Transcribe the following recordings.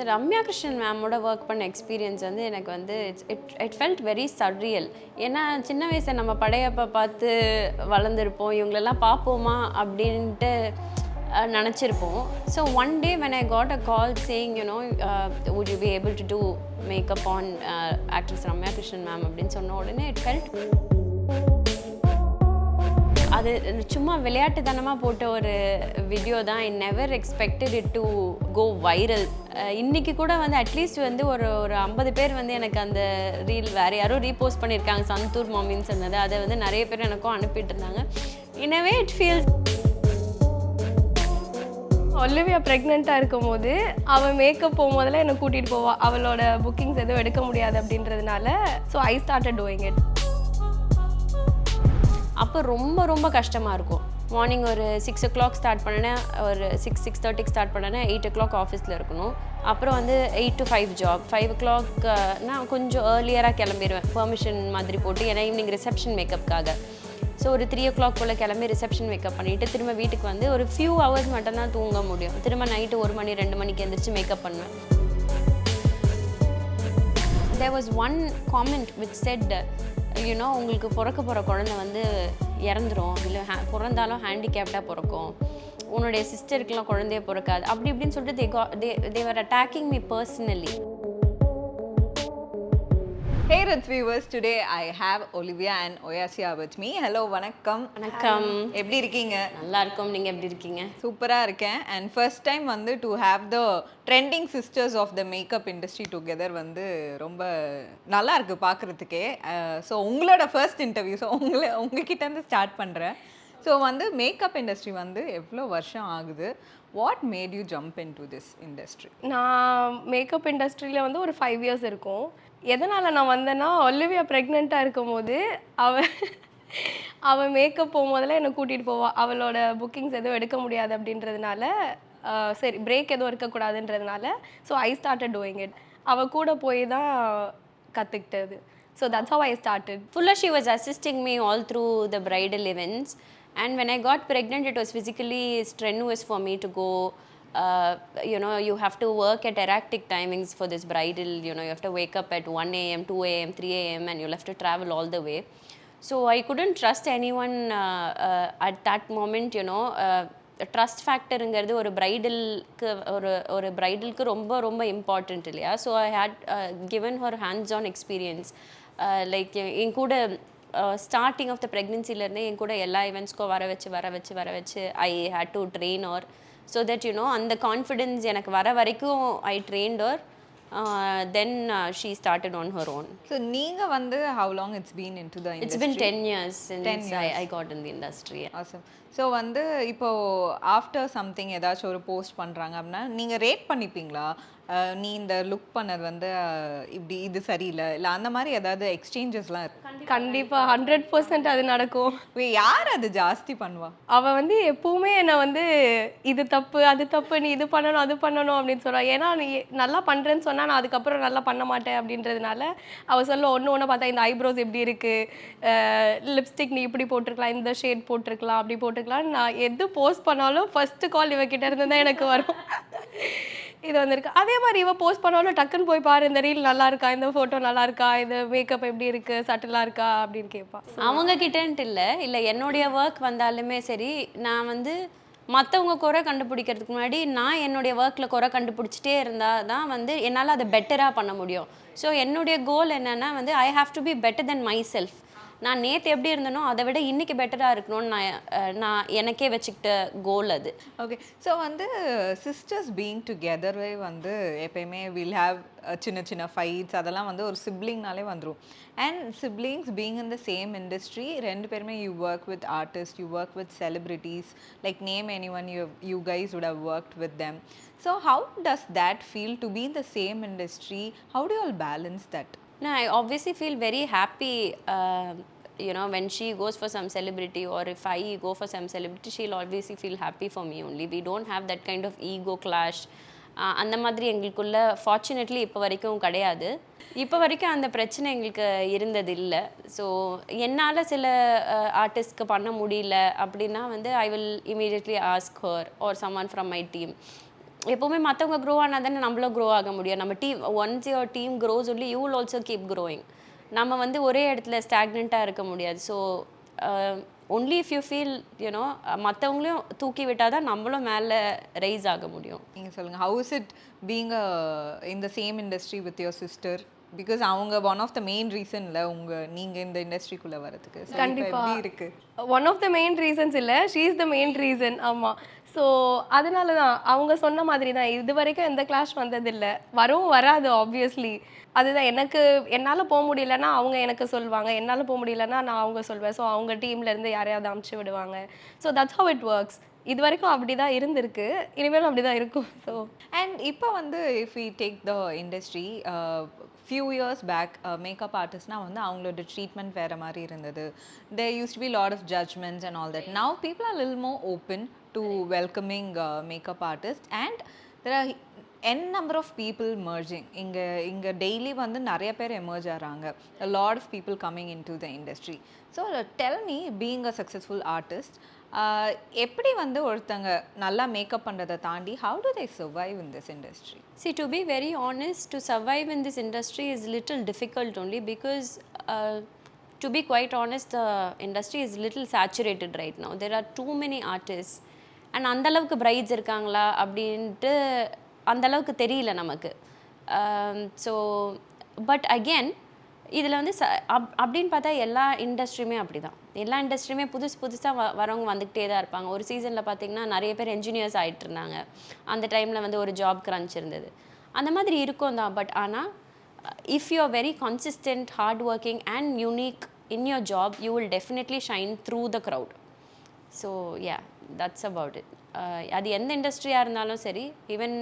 ரம்யா கிருஷ்ணன் மேமோட ஒர்க் பண்ண எக்ஸ்பீரியன்ஸ் வந்து எனக்கு வந்து இட் ஃபெல்ட் வெரி சர்ரியல். ஏன்னா சின்ன வயசில் நம்ம படையப்பா பார்த்து வளர்ந்துருப்போம், இவங்களெல்லாம் பார்ப்போமா அப்படின்ட்டு நினச்சிருப்போம். So one day when I got a call saying would you be able to do makeup on actress Ramya Krishnan ma'am அப்படின்னு சொன்ன உடனே இட் ஃபெல்ட் அது சும்மா விளையாட்டுத்தனமாக போட்ட ஒரு வீடியோ தான். I never expected it to go viral. இன்றைக்கி கூட வந்து அட்லீஸ்ட் வந்து ஒரு 50 பேர் வந்து எனக்கு அந்த ரீல் வேறு யாரும் ரீபோஸ்ட் பண்ணியிருக்காங்க. சந்தூர் மாமின்னு சொன்னது அதை வந்து நிறைய பேர் எனக்கும் அனுப்பிட்டு இருந்தாங்க. இன் a way it feels Olivia ப்ரெக்னெண்ட்டாக இருக்கும் போது அவள் மேக்கப் போகும்போதெல்லாம் என்னை கூட்டிகிட்டு போவாள். அவளோட புக்கிங்ஸ் எதுவும் எடுக்க முடியாது அப்படின்றதுனால so I started doing it. அப்போ ரொம்ப ரொம்ப கஷ்டமாக இருக்கும். மார்னிங் ஒரு 6 o'clock ஸ்டார்ட் பண்ணேன், ஒரு 6:30 ஸ்டார்ட் பண்ணேன்னா 8 o'clock ஆஃபீஸில் இருக்கணும். அப்புறம் வந்து 8 to 5 ஜாப். 5 o'clock நான் கொஞ்சம் ஏர்லியராக கிளம்பிடுவேன், பெர்மிஷன் மாதிரி போட்டு, ஏன்னா ஈவினிங் ரிசப்ஷன் மேக்கப்புக்காக. ஸோ ஒரு 3 o'clock போல் கிளம்பி ரிசப்ஷன் மேக்கப் பண்ணிவிட்டு திரும்ப வீட்டுக்கு வந்து ஒரு ஃபியூ ஹவர்ஸ் மட்டும்தான் தூங்க முடியும். திரும்ப நைட்டு 1 மணி 2 மணிக்கு எழுந்திரிச்சு மேக்கப் பண்ணுவேன். There was one comment which said உங்களுக்கு பிறக்க போகிற குழந்தை வந்து இறந்துரும், இல்லை பிறந்தாலும் ஹேண்டிகேப்டாக பிறக்கும், உன்னுடைய சிஸ்டருக்கெலாம் குழந்தைய பிறக்காது, அப்படி இப்படின்னு சொல்லிட்டு they were attacking me personally. Hey Ritz viewers, today I have Olivia and Oasia with me. Hello, வணக்கம். வணக்கம். எப்படி இருக்கீங்க? நல்லா இருக்கும். நீங்கள் எப்படி இருக்கீங்க? சூப்பராக இருக்கேன். அண்ட் ஃபர்ஸ்ட் டைம் வந்து to have the trending sisters of the makeup industry together வந்து ரொம்ப நல்லா இருக்குது பார்க்குறதுக்கே. ஸோ உங்களோட ஃபர்ஸ்ட் இன்டர்வியூ, ஸோ உங்ககிட்டேருந்து ஸ்டார்ட் பண்ணுறேன். ஸோ வந்து மேக்கப் இண்டஸ்ட்ரி வந்து எவ்வளோ வருஷம் ஆகுது? What made you jump into this industry? நான் மேக்கப் இண்டஸ்ட்ரியில் வந்து ஒரு 5 years இருக்கும். எதனால் நான் வந்தேன்னா, ஒலிவியா ப்ரெக்னெண்ட்டாக இருக்கும் போது அவள் மேக்கப் போகும்போதெல்லாம் என்னை கூட்டிகிட்டு போவாள். அவளோட புக்கிங்ஸ் எதுவும் எடுக்க முடியாது அப்படின்றதுனால, சரி பிரேக் எதுவும் இருக்கக்கூடாதுன்றதுனால so I started doing it. அவள் கூட போய் தான் கற்றுக்கிட்டது. So that's how I started. Fuller she was assisting me all through the bridal events, and when I got pregnant it was physically strenuous for me to go. You have to work at erratic timings for this bridal. You have to wake up at 1 a.m., 2 a.m., 3 a.m. and you'll have to travel all the way. So I couldn't trust anyone at that moment. Trust ஃபேக்டருங்கிறது ஒரு பிரைடலுக்கு ஒரு பிரைடலுக்கு ரொம்ப ரொம்ப important இல்லையா? So I had given her hands on experience. Like என் கூட ஸ்டார்டிங் ஆஃப் த ப்ரெக்னென்சிலேருந்தே என் கூட எல்லா ஈவெண்ட்ஸ்க்கும் வர வச்சு I had to train her so that அந்த கான்ஃபிடென்ஸ் எனக்கு வர வரைக்கும் I trained her then she started on her own. So நீங்கள் வந்து how long it's been into the industry? It's been 10 years since I got in the industry. Awesome. So வந்து இப்போ after something ஏதாச்சும் ஒரு post பண்ணுறாங்க அப்படின்னா நீங்கள் rate பண்ணிப்பீங்களா? நீ இந்த லுக் பண்ணது வந்து இப்படி இது சரியில்லை இல்லை அந்த மாதிரி ஏதாவது எக்ஸ்சேஞ்சஸ்லாம் இருக்கு? கண்டிப்பாக 100% அது நடக்கும். யார் அது ஜாஸ்தி பண்ணுவா? அவள் வந்து எப்பவுமே என்னை வந்து இது தப்பு அது தப்பு, நீ இது பண்ணணும் அது பண்ணணும் அப்படின்னு சொல்கிறாள். ஏன்னா நீ நல்லா பண்ணுறேன்னு சொன்னால் நான் அதுக்கப்புறம் நல்லா பண்ண மாட்டேன் அப்படின்றதுனால அவள் சொல்ல ஒன்று பார்த்தா இந்த ஐப்ரோஸ் எப்படி இருக்குது, லிப்ஸ்டிக் நீ இப்படி போட்டிருக்கலாம், இந்த ஷேட் போட்டிருக்கலாம், அப்படி போட்டிருக்கலாம். நான் எது போஸ்ட் பண்ணாலும் ஃபஸ்ட்டு கால் இவகிட்ட இருந்து தான் எனக்கு வரும். இது வந்திருக்கு. அதே மாதிரி இவள் போஸ்ட் பண்ணாலும் டக்குன்னு போய் பாரு, இந்த ரீல் நல்லா இருக்கா, இந்த ஃபோட்டோ நல்லா இருக்கா, இது மேக்கப் எப்படி இருக்குது, சட்டிலாக இருக்கா அப்படின்னு கேட்பான். அவங்க கிட்டேன்ட்டு இல்லை என்னுடைய ஒர்க் வந்தாலுமே சரி, நான் வந்து மற்றவங்க குறை கண்டுபிடிக்கிறதுக்கு முன்னாடி நான் என்னுடைய ஒர்க்கில் குறை கண்டுபிடிச்சிட்டே இருந்தால் தான் வந்து என்னால் அதை பெட்டராக பண்ண முடியும். ஸோ என்னுடைய கோல் என்னென்னா வந்து I have to be better then my self. நான் நேற்று எப்படி இருந்தனோ அதை விட இன்றைக்கி பெட்டராக இருக்கணும்னு நான் எனக்கே வச்சுக்கிட்ட கோல் அது. ஓகே. ஸோ வந்து சிஸ்டர்ஸ் பீயிங் டுகெதர்வே வந்து எப்பயுமே வில் ஹாவ் சின்ன சின்ன ஃபைட்ஸ், அதெல்லாம் வந்து ஒரு சிப்ளிங்னாலே வந்துடும். And siblings being in the same industry, ரெண்டு பேருமே you work with artist, you work with celebrities, like name any one you guys would have worked with them. So how does that feel to be in the same industry? How do you all balance that? No, I obviously feel very happy, when she goes for some celebrity, or if I go for some celebrity, she'll obviously feel happy for me only. We don't have that kind of ego clash. அந்த மாதிரி எங்களுக்குள்ள fortunately இப்போ வரைக்கும் கிடையாது. இப்போ வரைக்கும் அந்த பிரச்சனை எங்களுக்கு இருந்தது இல்லை. ஸோ என்னால் சில ஆர்டிஸ்ட்க்கு பண்ண முடியல அப்படின்னா வந்து I will immediately ask her or someone from my team. எப்போவுமே மற்றவங்க க்ரோ ஆனால் தானே நம்மளும் க்ரோ ஆக முடியும். நம்ம team once your team grows only you will also keep growing. நம்ம வந்து ஒரே இடத்துல ஸ்டாக்னண்ட்டாக இருக்க முடியாது. So only if you feel you know மற்றவங்களையும் தூக்கி விட்டால் தான் நம்மளும் மேலே ரைஸ் ஆக முடியும். நீங்கள் சொல்லுங்கள், how is it being in the same industry with your sister? Because அவங்க ஒன் ஆஃப் த மெயின் ரீசன்ல நீங்கள் இந்த இண்டஸ்ட்ரிக்குள்ளே வரதுக்கு. கண்டிப்பாக எப்படி இருக்கு? One of the main reasons இல்லை, she is the main reason. ஆமாம். ஸோ அதனால தான் அவங்க சொன்ன மாதிரி தான் இது வரைக்கும் எந்த கிளாஷ் வந்ததில்லை, வராது ஆப்வியஸ்லி. அதுதான் என்னால் போக முடியலன்னா அவங்க எனக்கு சொல்லுவாங்க, என்னால் போக முடியலன்னா நான் அவங்க சொல்வேன். ஸோ அவங்க டீம்லேருந்து யாரையாவது அமுச்சு விடுவாங்க. So that's how it works. இது வரைக்கும் அப்படி தான் இருந்திருக்கு, இனிமேலும் அப்படி தான் இருக்கும். ஸோ அண்ட் இப்போ வந்து if we take the industry few years back, makeup artistனா வந்து அவங்களோட ட்ரீட்மெண்ட் வேறு மாதிரி இருந்தது. there used to be a lot of judgments and all that. Now people are a little more open to welcoming makeup artists, and there are n number of people merging. இங்கே daily வந்து நிறைய பேர் emerge ஆகிறாங்க. a lot of people coming into the industry. So tell me, being a successful artist, எப்படி வந்து ஒருத்தங்க நல்லா makeup பண்ணுறதை தாண்டி how do they survive in this industry? See, to be very honest, to survive in this industry is little difficult only because to be quite honest, the industry is little saturated right now. There are too many artists and அந்த அளவுக்கு brides இருக்காங்களா அப்படின்ட்டு அந்த அளவுக்கு தெரியல நமக்கு. So but again இதில் வந்து அப்படின்னு பார்த்தா எல்லா இண்டஸ்ட்ரியுமே அப்படி தான். எல்லா இண்டஸ்ட்ரியுமே புதுசாக வரவங்க வந்துக்கிட்டே தான் இருப்பாங்க. ஒரு சீசனில் பார்த்திங்கன்னா நிறைய பேர் என்ஜினியர்ஸ் ஆகிட்டு இருந்தாங்க. அந்த டைமில் வந்து ஒரு ஜாப் க்ரன்ச் இருந்தது. அந்த மாதிரி இருக்கும் தான். பட் ஆனால் if you are very consistent, hard working and unique in your job, you will definitely shine through the crowd. So yeah, that's about it. அது எந்த இண்டஸ்ட்ரியாக இருந்தாலும் சரி, even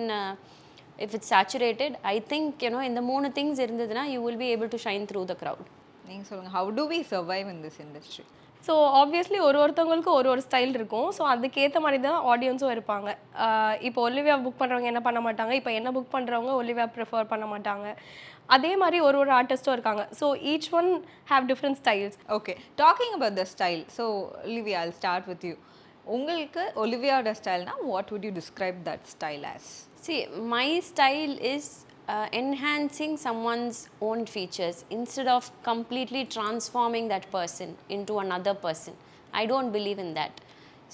if it's saturated, I think இந்த 3 things இருந்ததுன்னா you will be able to shine through the crowd. நீங்கள் சொல்லுங்கள், how do we survive in this industry? So obviously ஒருத்தவங்களுக்கும் ஒரு ஸ்டைல் இருக்கும். ஸோ அதுக்கேற்ற மாதிரி தான் ஆடியன்ஸும் இருப்பாங்க. இப்போ ஒலிவியா புக் பண்ணுறவங்க என்ன பண்ண மாட்டாங்க, இப்போ என்ன புக் பண்ணுறவங்க ஒலிவியா ப்ரிஃபர் பண்ண மாட்டாங்க. அதே மாதிரி ஒரு ஆர்டிஸ்ட்டும் இருக்காங்க. So each one have different styles. Okay, docking about the style, so Olivia, I'll start with you. உங்களுக்கு ஒலிவியாவோட ஸ்டைல்னா what would you describe that style as? See, my style is enhancing someone's own features instead of completely transforming that person into another person. I don't believe in that.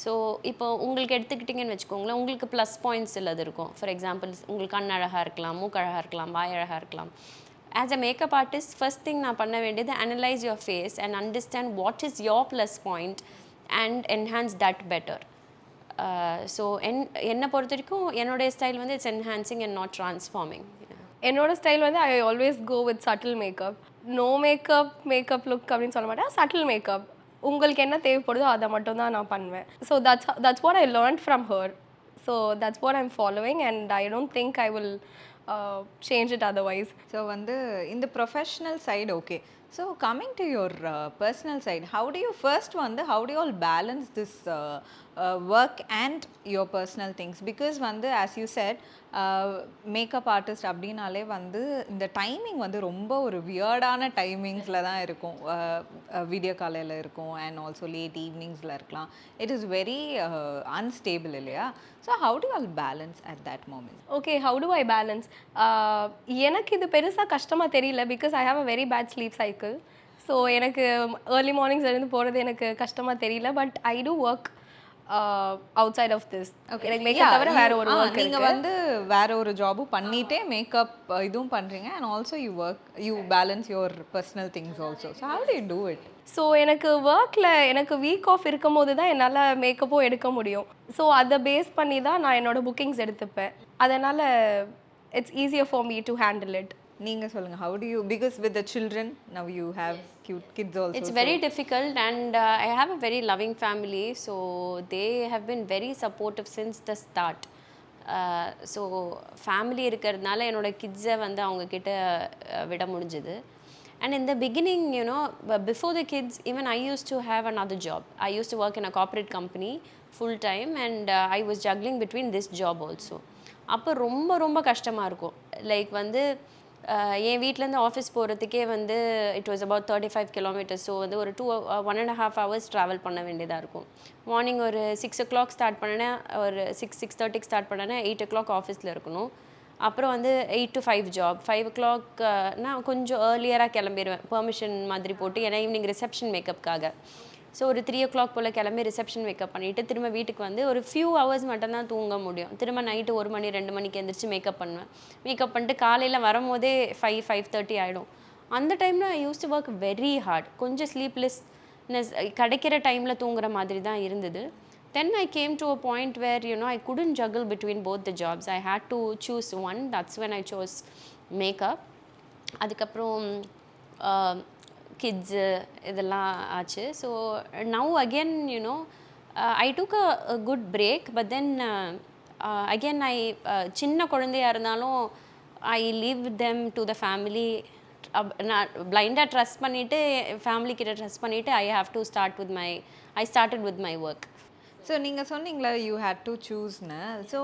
So இப்போ உங்களுக்கு எடுத்துக்கிட்டிங்கன்னு வச்சுக்கோங்களேன், உங்களுக்கு plus points இல்லது இருக்கும். For example, உங்களுக்கு கண் அழகாக இருக்கலாம், மூக்கு அழகாக இருக்கலாம், வாய் அழகாக இருக்கலாம். As a makeup artist, first thing நான் பண்ண வேண்டியது analyse your face and understand what is your plus point and enhance that better. So என்னை பொறுத்த வரைக்கும் என்னுடைய ஸ்டைல் வந்து it's enhancing and not transforming. என்னோட ஸ்டைல் வந்து I always go with subtle makeup. No makeup look அப்படின்னு சொல்ல மாட்டேன், சட்டில் மேக்கப். உங்களுக்கு என்ன தேவைப்படுதோ அதை மட்டும் தான் நான் பண்ணுவேன். So that's what I learnt from her. So that's what I'm following and I don't think I will change it otherwise. So வந்து இந்த professional side, okay. So coming to your personal side, how do you all balance this work and your personal things? Because வந்து as you said, makeup artist அப்படின்னாலே வந்து இந்த timing வந்து ரொம்ப ஒரு வியர்டான டைமிங்ஸில் தான் இருக்கும். வீடியோ காலையில் இருக்கும் அண்ட் ஆல்சோ லேட் ஈவினிங்ஸில் இருக்கலாம். இட் இஸ் வெரி அன்ஸ்டேபிள் இல்லையா? So how to all balance at that moment? Okay, how do I balance? எனக்கு இது பெருசாக கஷ்டமாக தெரியல, because I have a very bad sleep cycle. So எனக்கு ஏர்லி மார்னிங்ஸ் இருந்து போகிறது எனக்கு கஷ்டமாக தெரியல. But I do work outside of this. Okay, எனக்கு மேக்கப் தவிர வேற ஒரு work நீங்க வந்து வேற ஒரு ஜாபும் பண்ணிட்டே மேக்கப் இதுவும் பண்றீங்க and also you balance your personal things also. So how do you do it? So எனக்கு எனக்கு வீக் ஆஃப் இருக்கும் போது தான் என்னால் மேக்கப்பும் எடுக்க முடியும். ஸோ அதை பேஸ் பண்ணி தான் நான் என்னோட புக்கிங்ஸ் எடுத்துப்பேன். அதனால் it's easier for me to handle it. நீங்க சொல்லுங்க, how do you, because with the children now you have cute kids also. It's very difficult and I have a very loving family, so they have been very supportive since the start. So family இருக்கிறதுனால என்னோட கிட்ஸை வந்து அவங்க கிட்ட விட முடிஞ்சது. And in the beginning, before the kids, even I used to have another job. I used to work in a corporate company full time and I was juggling between this job also. அப்போ ரொம்ப ரொம்ப கஷ்டமாக இருக்கும். Like வந்து என் வீட்டிலேருந்து office போகிறதுக்கே வந்து it was about 35 kilometres. So வந்து ஒரு 1.5 ஹவர்ஸ் ட்ராவல் பண்ண வேண்டியதாக இருக்கும். மார்னிங் ஒரு 6 o'clock ஸ்டார்ட் பண்ணேன்னா ஒரு 6:30க்கு ஸ்டார்ட் பண்ணேன்னா 8 o'clock ஆஃபீஸில் இருக்கணும். அப்புறம் வந்து 8 to 5 ஜாப். 5 o'clock நான் கொஞ்சம் ஏர்லியராக கிளம்பிடுவேன், பெர்மிஷன் மாதிரி போட்டு. ஏன்னா ஈவினிங் ரிசப்ஷன் மேக்கப்புக்காக. ஸோ ஒரு 3 o'clock போல் கிளம்பி ரிசப்ஷன் மேக்கப் பண்ணிவிட்டு திரும்ப வீட்டுக்கு வந்து ஒரு ஃபியூ ஹவர்ஸ் மட்டும்தான் தூங்க முடியும். திரும்ப நைட்டு 1 மணி 2 மணிக்கு எழுந்திரிச்சு மேக்கப் பண்ணுவேன். மேக்கப் பண்ணிட்டு காலையில் வரும்போதே 5:30 ஆகிடும். அந்த டைமில் I used to work very hard. கொஞ்சம் ஸ்லீப்லெஸ்னஸ் கிடைக்கிற டைமில் தூங்குற மாதிரி தான் இருந்தது. Then I came to a point where I couldn't juggle between both the jobs. I had to choose one. That's when I chose makeup. அதுக்கப்புறம் kids இதெல்லாம் ஆச்சு. So now again I took a good break. But then again சின்ன குழந்தையாக இருந்தாலும் I leave them to the family. நான் பிளைண்டாக trust பண்ணிவிட்டு family கிட்ட ட்ரஸ்ட் பண்ணிவிட்டு I started with my work. So நீங்கள் சொன்னீங்களா யூ ஹேட் டு சூஸ்னு. So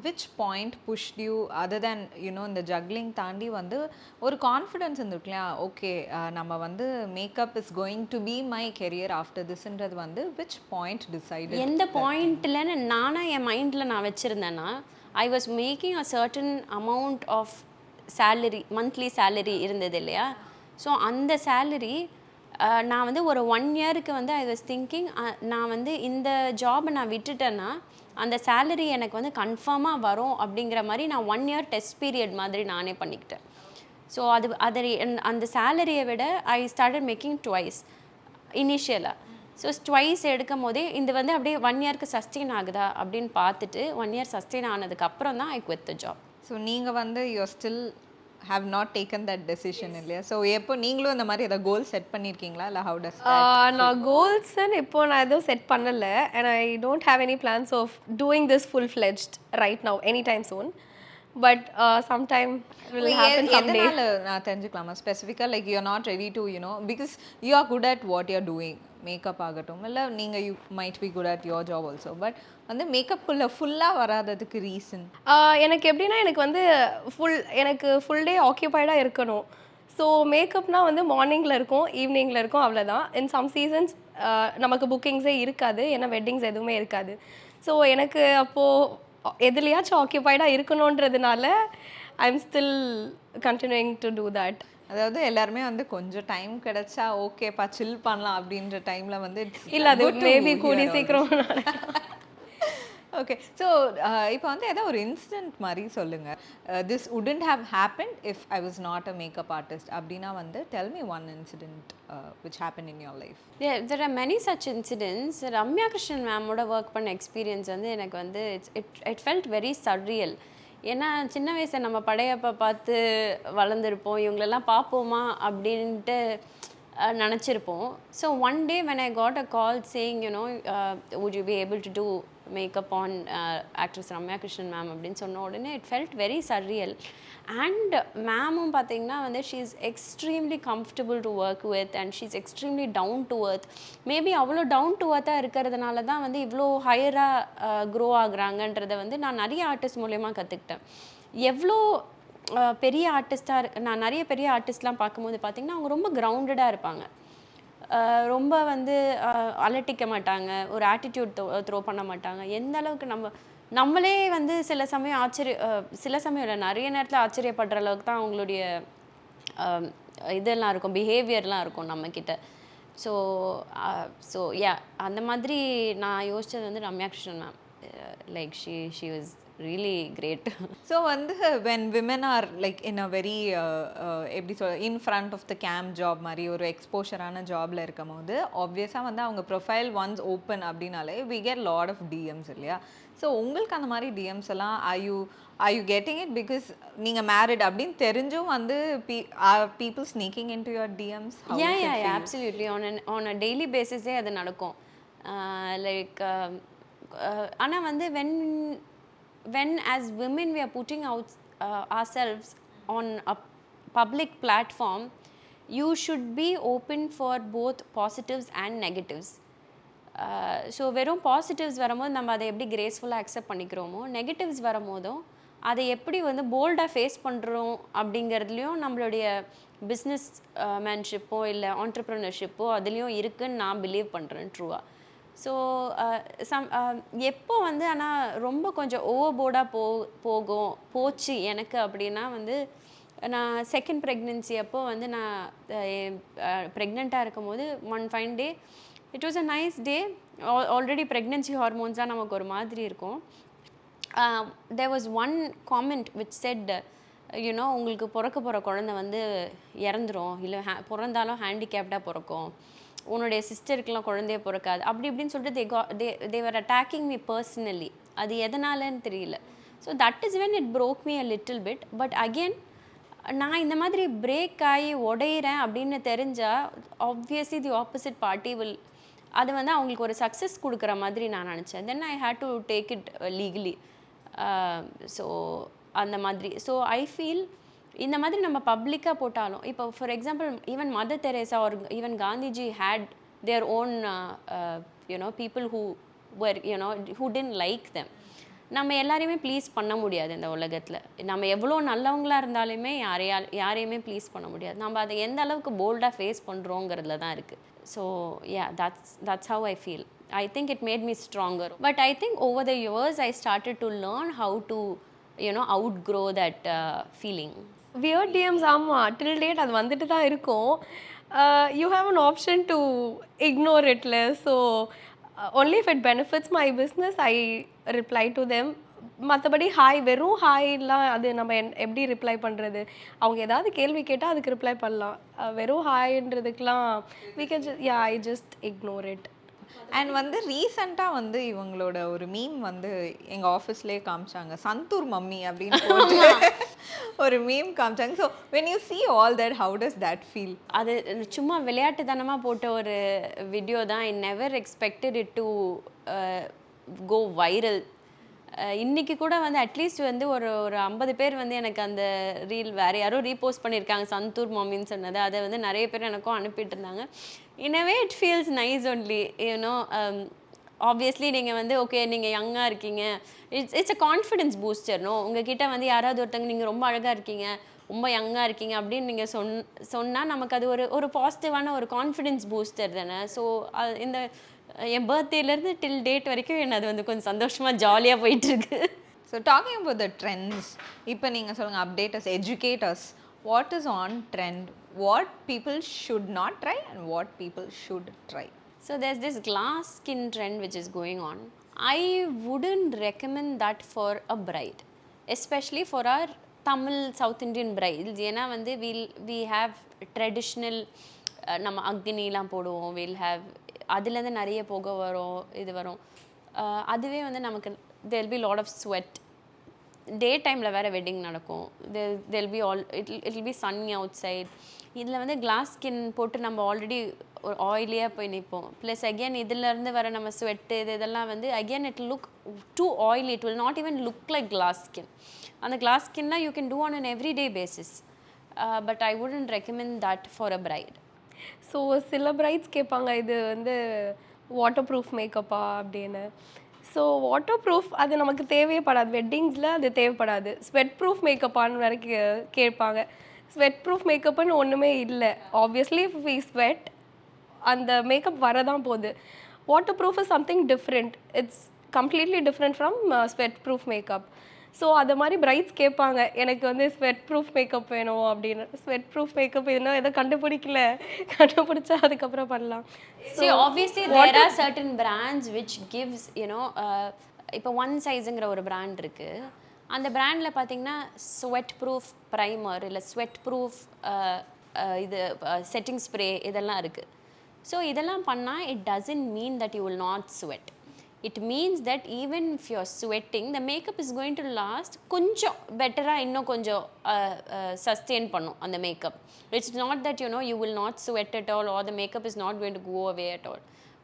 which point pushed you other than இந்த ஜக்லிங் தாண்டி வந்து ஒரு கான்ஃபிடென்ஸ் இருந்திருக்கு இல்லையா? ஓகே, நம்ம வந்து makeup is going to be my career after திஸ்ன்றது வந்து விச் பாயிண்ட் டிசைட்? எந்த பாயிண்ட்லன்னு நானாக என் மைண்டில் நான் வச்சுருந்தேன்னா, I was making a certain amount of salary, monthly salary இருந்தது இல்லையா? ஸோ அந்த சேலரி நான் வந்து ஒரு 1 இயருக்கு வந்து ஐ வாஸ் திங்கிங், நான் வந்து இந்த ஜாபை நான் விட்டுட்டேன்னா அந்த சேலரி எனக்கு வந்து கன்ஃபார்மாக வரும் அப்படிங்கிற மாதிரி நான் 1 இயர் டெஸ்ட் பீரியட் மாதிரி நானே பண்ணிக்கிட்டேன். ஸோ அந்த சேலரியை விட ஐ ஸ்டார்டட் மேக்கிங் ட்வைஸ் இனிஷியலாக. ஸோ ட்வைஸ் எடுக்கும் போதே இது வந்து அப்படியே 1 இயருக்கு சஸ்டெயின் ஆகுதா அப்படின்னு பார்த்துட்டு 1 இயர் சஸ்டெயின் ஆனதுக்கப்புறம் தான் I quit the job. So நீங்கள் வந்து you're still have not taken that decision இல்லையா? ஸோ எப்போ நீங்களும் இந்த மாதிரி ஏதாவது கோல் செட் பண்ணியிருக்கீங்களா இல்லை how does that? நான் கோல்ஸ்ன்னு இப்போ நான் எதுவும் செட் பண்ணலை. and I don't have any plans of doing this full-fledged right now anytime soon. but sometime will happen someday. எதனால நான் தெரிஞ்சுக்கலாமா ஸ்பெசிஃபிக்காக? Like you are not ready to because you are good at what you are doing. Makeup ஆகட்டும், இல்லை நீங்கள் you might be good at your job also. But வந்து மேக்கப்புக்குள்ளே ஃபுல்லாக வராததுக்கு reason எனக்கு எப்படின்னா, எனக்கு வந்து எனக்கு ஃபுல் டே ஆக்கியபைடாக இருக்கணும். ஸோ மேக்கப்னால் வந்து மார்னிங்கில் இருக்கும், ஈவினிங்கில் இருக்கும், அவ்வளோதான். இன் சம் சீசன்ஸ் நமக்கு புக்கிங்ஸே இருக்காது, ஏன்னா வெட்டிங்ஸ் எதுவுமே இருக்காது. ஸோ எனக்கு அப்போது எதுலையாச்சும் ஆக்கியபைடாக இருக்கணுன்றதுனால I am still continuing to do that. அதாவது எல்லாருமே வந்து கொஞ்சம் டைம் கிடைச்சா ஓகேப்பா சில் பண்ணலாம் அப்படின்ற டைமில் வந்து இல்லை, அது மேபி கூடி சீக்கிரம். ஓகே. ஸோ இப்போ வந்து ஏதோ ஒரு இன்சிடென்ட் மாதிரி சொல்லுங்கள். This wouldn't have happened if I was not a makeup artist அப்படின்னா வந்து tell me one incident which happened in your life. There are many such incidents. Ramya Krishnan மேமோட ஒர்க் பண்ண எக்ஸ்பீரியன்ஸ் வந்து எனக்கு வந்து it felt very surreal. ஏன்னா சின்ன வயசில் நம்ம படையப்பா பார்த்து வளர்ந்துருப்போம், இவங்களெல்லாம் பார்ப்போமா அப்படின்ட்டு நினச்சிருப்போம். So one day when I got a call saying would you be able to do makeup on actress Ramya Krishnan ma'am அப்படின்னு சொன்ன உடனே it felt very surreal. And மேமும் பார்த்தீங்கன்னா வந்து she is extremely comfortable to work with and she is extremely down to earth. Maybe அவ்வளோ down to earth இருக்கிறதுனால தான் வந்து இவ்வளோ ஹையராக க்ரோ ஆகுறாங்கன்றதை வந்து நான் நிறைய ஆர்டிஸ்ட் மூலயமா கற்றுக்கிட்டேன். எவ்வளோ பெரிய ஆர்டிஸ்டாக நான் நிறைய பெரிய ஆர்டிஸ்ட்லாம் பார்க்கும்போது பார்த்திங்கன்னா அவங்க ரொம்ப கிரவுண்டடாக இருப்பாங்க. ரொம்ப வந்து அலட்டிக்க மாட்டாங்க, ஒரு ஆட்டிடியூட் த்ரோ பண்ண மாட்டாங்க. எந்த அளவுக்கு நம்மளே வந்து சில சமயம் இல்லை, நிறைய நேரத்தில் ஆச்சரியப்படுற அளவுக்கு தான் அவங்களுடைய இதெல்லாம் இருக்கும், பிஹேவியர்லாம் இருக்கும் நம்மக்கிட்ட. ஸோ அந்த மாதிரி நான் யோசித்தது வந்து Ramya Krishnan ma'am. Like she was really great. So வந்து when women are like in a very எப்படி சொல்ல in front of the cam job மாதிரி ஒரு எக்ஸ்போஷரான ஜாப்ல இருக்கும்போது ஆப்வியஸாக வந்து அவங்க ப்ரொஃபைல் ஒன்ஸ் ஓப்பன் அப்படின்னாலே we get lot of DMs இல்லையா? ஸோ உங்களுக்கு அந்த மாதிரி DMs எல்லாம் are you getting it because நீங்கள் மேரிட் அப்படின்னு தெரிஞ்சும் வந்து are people sneaking into your DMs? Yeah, absolutely. on a daily basis அது நடக்கும். லைக் ஆனால் வந்து when as women we are putting out ourselves on a public platform, you should be open for both positives and negatives. So வெறும் positives வரும்போது நம்ம அதை எப்படி கிரேஸ்ஃபுல்லாக accept பண்ணிக்கிறோமோ, negatives வரும்போதும் அதை எப்படி வந்து போல்டாக ஃபேஸ் பண்ணுறோம் அப்படிங்கிறதுலையும் நம்மளுடைய பிஸ்னஸ் மேன்ஷிப்போ இல்லை ஆண்டர்ப்ரனர்ஷிப்போ அதுலேயும் இருக்குன்னு நான் பிலீவ் பண்ணுறேன் ட்ரூவாக. ஸோ எப்போ வந்து ஆனால் ரொம்ப கொஞ்சம் ஓவர் போர்டாக போச்சு எனக்கு அப்படின்னா வந்து நான் செகண்ட் ப்ரெக்னென்சி அப்போ வந்து நான் ப்ரெக்னெண்ட்டாக இருக்கும் போது one fine day it was a nice day. Already pregnancy hormones தான் நமக்கு ஒரு மாதிரி இருக்கும். there was one comment which said உங்களுக்கு பிறக்க போகிற குழந்தை வந்து இறந்துரும், இல்லை பிறந்தாலும் ஹேண்டிகேப்டாக பிறக்கும், உன்னுடைய சிஸ்டருக்கெலாம் குழந்தைய பிறக்காது அப்படி இப்படின்னு சொல்லிட்டு they were attacking me personally. அது எதனாலன்னு தெரியல. So that is when it broke me a little bit. But again நான் இந்த மாதிரி பிரேக் ஆகி உடையிறேன் அப்படின்னு தெரிஞ்சால் obviously the opposite party will அது வந்து அவங்களுக்கு ஒரு சக்ஸஸ் கொடுக்குற மாதிரி நான் நினச்சேன். Then I had to take it legally. So அந்த மாதிரி. ஸோ ஐ ஃபீல் இந்த மாதிரி நம்ம பப்ளிக்காக போட்டாலும் இப்போ for example even mother Teresa or even Gandhiji had their own people who were who tend like them. நம்ம எல்லாரையுமே ப்ளீஸ் பண்ண முடியாது இந்த உலகத்தில். நம்ம எவ்வளோ நல்லவங்களாக இருந்தாலுமே யாரையுமே ப்ளீஸ் பண்ண முடியாது. நம்ம அதை எந்த அளவுக்கு போல்டாக ஃபேஸ் பண்ணுறோங்கிறதுல தான் இருக்குது. So yeah that's how I feel. I think it made me stronger. But I think over the years I started to learn how to outgrow that feeling. Weird DMs ஆமாம் டில் டேட் அது வந்துட்டு தான் இருக்கும். You have an option to ignore இட்ல. So only if it benefits my business I reply to them. மற்றபடி hi வெறும் ஹாய்லாம் அது நம்ம எப்படி ரிப்ளை பண்ணுறது? அவங்க ஏதாவது கேள்வி கேட்டால் அதுக்கு ரிப்ளை பண்ணலாம். வெறும் ஹாய்ன்றதுக்கெலாம் we can just I just ignore it. And வந்து ரீசெண்டாக வந்து இவங்களோட ஒரு மீம் வந்து எங்கள் ஆஃபீஸ்லேயே காமிச்சாங்க, சந்தூர் மம்மி அப்படின்னு போட்டு ஒரு மீம் காமிச்சாங்க. So when you see all that, how does that feel? அது சும்மா விளையாட்டுத்தனமாக போட்ட ஒரு வீடியோ தான். I never expected it to go viral. இன்றைக்கி கூட வந்து அட்லீஸ்ட் வந்து ஒரு 50 பேர் வந்து எனக்கு அந்த ரீல் வேறு யாரோ ரீபோஸ்ட் பண்ணியிருக்காங்க சந்தூர் மம்மின்னு சொன்னது. அதை வந்து நிறைய பேர் எனக்கும் அனுப்பிட்டு இருந்தாங்க. இன் a way it feels nice only. Obviously நீங்கள் வந்து ஓகே நீங்கள் யங்காக இருக்கீங்க, இட்ஸ் அ கான்ஃபிடென்ஸ் பூஸ்டர். உங்ககிட்ட வந்து யாராவது ஒருத்தங்க நீங்கள் ரொம்ப அழகாக இருக்கீங்க, ரொம்ப யங்காக இருக்கீங்க அப்படின்னு நீங்கள் சொன்னால் நமக்கு அது ஒரு பாசிட்டிவான ஒரு கான்ஃபிடென்ஸ் பூஸ்டர் தானே. ஸோ இந்த என் பர்த்டேலேருந்து டில் டேட் வரைக்கும் என்ன அது வந்து கொஞ்சம் சந்தோஷமாக ஜாலியாக போயிட்டுருக்கு. So talking about the trends, இப்போ நீங்கள் சொல்லுங்கள், updaters, educators, what is on trend, what people should not try and what people should try? So there's this glass skin trend which is going on. I wouldn't recommend that for a bride, especially for our Tamil South Indian brides. ஏன்னா வந்து we have traditional நம்ம அக்னிலாம் போடுவோம், we'll have அதுலேருந்து நிறைய புகை வரும், இது வரும். அதுவே வந்து நமக்கு there'll be lot of sweat. டே டைமில் வேறு வெட்டிங் நடக்கும். there'll be it'll be sunny outside. இதில் வந்து கிளாஸ் ஸ்கின் போட்டு நம்ம ஆல்ரெடி ஒரு ஆயிலியாக போய் நிற்போம். ப்ளஸ் அகெயின் இதிலேருந்து வர நம்ம ஸ்வெட்டு இதெல்லாம் வந்து again it look too oily. It will not even look like glass skin. அந்த கிளாஸ் ஸ்கின்னா you can do on an everyday basis. But I wouldn't recommend that for a bride. So சில brides கேட்பாங்க இது வந்து water proof மேக்கப்பா அப்படின்னு. So water proof அது நமக்கு தேவைப்படாது, வெட்டிங்ஸில் அது தேவைப்படாது. ஸ்வெட் ப்ரூஃப் மேக்கப்பான்னு வேறு கேட்பாங்க. ஸ்வெட் ப்ரூஃப் மேக்கப்புன்னு ஒன்றுமே இல்லை. ஆப்வியஸ்லி இஃப் வி ஸ்வெட் அந்த மேக்கப் வரதான் போகுது. Water proof is something different. It's completely different from sweat proof makeup. So அது மாதிரி பிரைட்ஸ் கேட்பாங்க, எனக்கு வந்து ஸ்வெட் ப்ரூஃப் மேக்கப் வேணும் அப்படின்னு. ஸ்வெட் ப்ரூஃப் மேக்கப் இன்னும் எதுவும் கண்டுபிடிச்சா அதுக்கப்புறம் பண்ணலாம். See, obviously there are certain brands which gives இப்போ ஒன் சைஸுங்கிற ஒரு பிராண்ட் இருக்குது. அந்த பிராண்டில் பார்த்தீங்கன்னா ஸ்வெட் ப்ரூஃப் ப்ரைமர் இல்லை ஸ்வெட் ப்ரூஃப் இது செட்டிங் ஸ்ப்ரே இதெல்லாம் இருக்குது. ஸோ இதெல்லாம் பண்ணால் it doesn't mean that you will not sweat. It means that even if you're sweating, the makeup is going to last கொஞ்சம் பெட்டராக, இன்னும் கொஞ்சம் சஸ்டெயின் பண்ணும் அந்த makeup. It's not that you will not sweat at all or the makeup is not going to go away at all.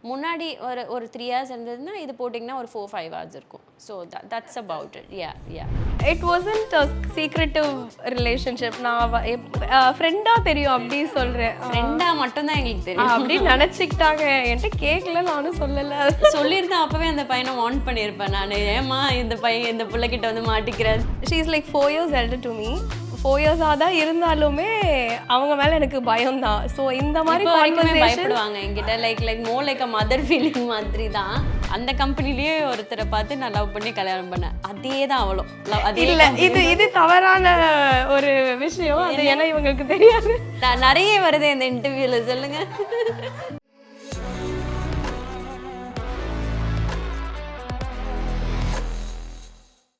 முன்னாடி ஒரு 3 years இருந்ததுன்னா இது போட்டிங்கன்னா ஒரு 4-5 hours இருக்கும். So that's about it. Yeah it wasn't a secretive relationship. நான் ஃப்ரெண்டாக தெரியும் அப்படி சொல்கிறேன். ஃப்ரெண்டாக மட்டும்தான் எங்களுக்கு தெரியும் அப்படின்னு நினச்சிக்கிட்டாங்க. என்கிட்ட கேட்கல, நானும் சொல்லலை. சொல்லியிருந்தேன் அப்போவே அந்த பையனை வார்ன் பண்ணியிருப்பேன் நான். ஏமா இந்த பையன் இந்த பிள்ளைகிட்ட வந்து மாட்டிக்கிறேன். She is like 4 years elder to me. 4 years-ஆக தான் இருந்தாலுமே அவங்க மேலே எனக்கு பயம் தான். ஸோ இந்த மாதிரி பயப்படுவாங்க என்கிட்ட. Like more like a mother feeling மாதிரி தான். அந்த கம்பெனிலேயே ஒருத்தரை பார்த்து நான் லவ் பண்ணி கல்யாணம் பண்ணேன். அதே தான் அவளும். இல்லை, இது தவறான ஒரு விஷயம். அது ஏன்னா இவங்களுக்கு தெரியாது. நிறைய வருது இந்த இன்டர்வியூவில், சொல்லுங்க.